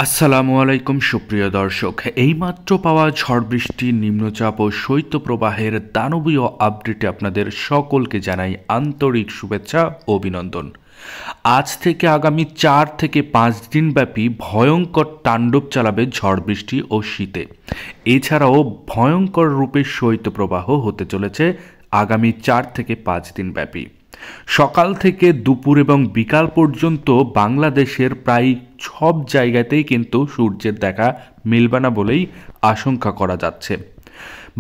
আসসালামু আলাইকুম সুপ্রিয় দর্শক, এইমাত্র পাওয়া ঝড় বৃষ্টি, নিম্নচাপ ও শৈত্যপ্রবাহের দানবীয় আপডেটে আপনাদের সকলকে জানাই আন্তরিক শুভেচ্ছা ও অভিনন্দন। আজ থেকে আগামী 4 থেকে 5 দিন ব্যাপী ভয়ঙ্কর তাণ্ডব চালাবে ঝড় বৃষ্টি ও শীতে। এছাড়াও ভয়ঙ্কর রূপে শৈত্যপ্রবাহ হতে চলেছে আগামী 4 থেকে 5 দিন ব্যাপী। সকাল থেকে দুপুর এবং বিকাল পর্যন্ত বাংলাদেশের প্রায় সব জায়গাতেই কিন্তু সূর্যের দেখা মিলবে না বলেই আশঙ্কা করা যাচ্ছে।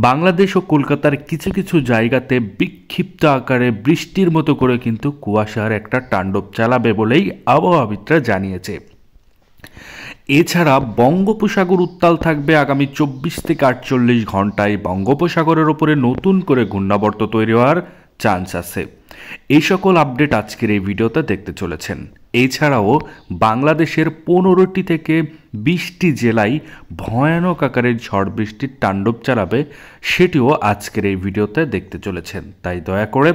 বাংলাদেশ ও কলকাতার কিছু কিছু জায়গাতে বিক্ষিপ্ত আকারে বৃষ্টির মতো করে কিন্তু কুয়াশার একটা তাণ্ডব চালাবে বলেই আবহাওয়াবিদরা জানিয়েছে। এছাড়া বঙ্গোপসাগর উত্তাল থাকবে আগামী 24 থেকে 48 ঘন্টায়। বঙ্গোপসাগরের ওপরে নতুন করে ঘূর্ণাবর্ত তৈরি হওয়ার চান্স আছে। এই সকল আপডেট আজকের এই ভিডিওতে দেখতে চলেছেন। এছাড়াও বাংলাদেশের 15টি থেকে 20টি জেলায় ভয়ানক আকারের ঝড় বৃষ্টির তাণ্ডব চালাবে, সেটিও আজকের এই ভিডিওতে দেখতে চলেছেন। তাই দয়া করে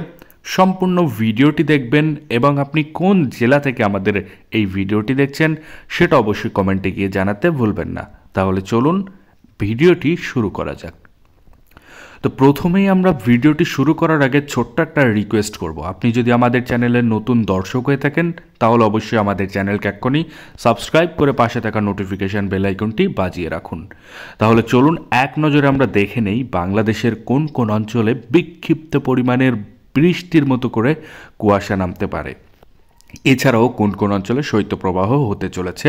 সম্পূর্ণ ভিডিওটি দেখবেন এবং আপনি কোন জেলা থেকে আমাদের এই ভিডিওটি দেখছেন সেটা অবশ্যই কমেন্টে গিয়ে জানাতে ভুলবেন না। তাহলে চলুন ভিডিওটি শুরু করা যাক। তো প্রথমেই আমরা ভিডিওটি শুরু করার আগে ছোট্ট একটা রিকোয়েস্ট করব। আপনি যদি আমাদের চ্যানেলের নতুন দর্শক হয়ে থাকেন তাহলে অবশ্যই আমাদের চ্যানেলকে এক্ষুনি সাবস্ক্রাইব করে পাশে থাকা নোটিফিকেশান বেল আইকনটি বাজিয়ে রাখুন। তাহলে চলুন এক নজরে আমরা দেখে নেই বাংলাদেশের কোন কোন অঞ্চলে বিক্ষিপ্ত পরিমাণের বৃষ্টির মতো করে কুয়াশা নামতে পারে, এছাড়াও কোন কোন অঞ্চলে শৈত্যপ্রবাহ হতে চলেছে,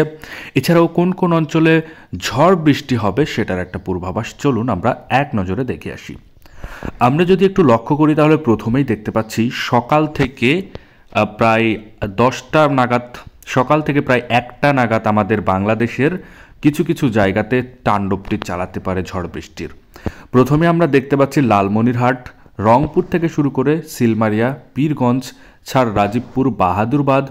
এছাড়াও কোন কোন অঞ্চলে ঝড় বৃষ্টি হবে সেটার একটা পূর্বাভাস চলুন আমরা এক নজরে দেখে আসি। আমরা যদি একটু লক্ষ্য করি তাহলে প্রথমেই দেখতে পাচ্ছি সকাল থেকে প্রায় 10টা নাগাদ, সকাল থেকে প্রায় 1টা নাগাদ আমাদের বাংলাদেশের কিছু কিছু জায়গাতে তাণ্ডবটি চালাতে পারে ঝড় বৃষ্টির। প্রথমে আমরা দেখতে পাচ্ছি লালমনিরহাট, রংপুর থেকে শুরু করে সিলমারিয়া, পীরগঞ্জ, ছাড় রাজীবপুর, বাহাদুরবাদ,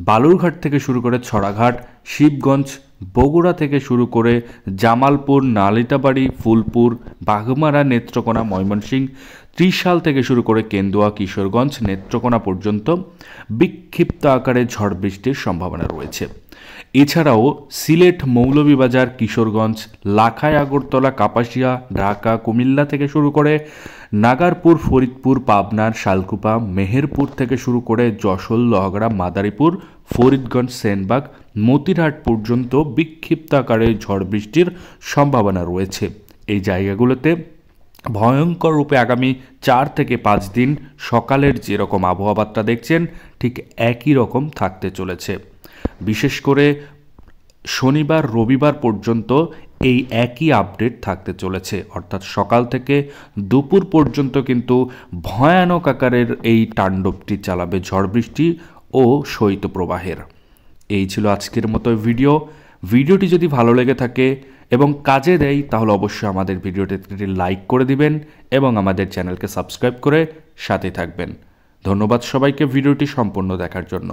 বালুরঘাট থেকে শুরু করে ছড়াঘাট, শিবগঞ্জ, বগুড়া থেকে শুরু করে জামালপুর, নালিতাবাড়ি, ফুলপুর, বাঘমারা, নেত্রকোনা, ময়মনসিংহ, ত্রিশাল থেকে শুরু করে কেন্দুয়া, কিশোরগঞ্জ, নেত্রকোনা পর্যন্ত বিক্ষিপ্ত আকারে ঝড় বৃষ্টির সম্ভাবনা রয়েছে। এছাড়াও সিলেট, মৌলভীবাজার, কিশোরগঞ্জ, লাখাই, আগরতলা, কাপাসিয়া, ঢাকা, কুমিল্লা থেকে শুরু করে নাগারপুর, ফরিদপুর, পাবনার শালকুপা, মেহেরপুর থেকে শুরু করে যশোর, লোহাগড়া, মাদারীপুর, ফরিদগঞ্জ, সেনবাগ, মতিরহাট পর্যন্ত বিক্ষিপ্ত আকারে ঝড় বৃষ্টির সম্ভাবনা রয়েছে। এই জায়গাগুলোতে ভয়ঙ্কর রূপে আগামী 4 থেকে 5 দিন সকালের যেরকম আবহাওয়া বার্তা দেখছেন ঠিক একই রকম থাকতে চলেছে। বিশেষ করে শনিবার, রবিবার পর্যন্ত এই একই আপডেট থাকতে চলেছে, অর্থাৎ সকাল থেকে দুপুর পর্যন্ত কিন্তু ভয়ানক আকারের এই তাণ্ডবটি চালাবে ঝড় বৃষ্টি ও শৈত্যপ্রবাহের। এই ছিল আজকের মতো ভিডিওটি যদি ভালো লেগে থাকে এবং কাজে দেয় তাহলে অবশ্যই আমাদের ভিডিওটিতে লাইক করে দিবেন এবং আমাদের চ্যানেলকে সাবস্ক্রাইব করে সাথে থাকবেন। ধন্যবাদ সবাইকে ভিডিওটি সম্পূর্ণ দেখার জন্য।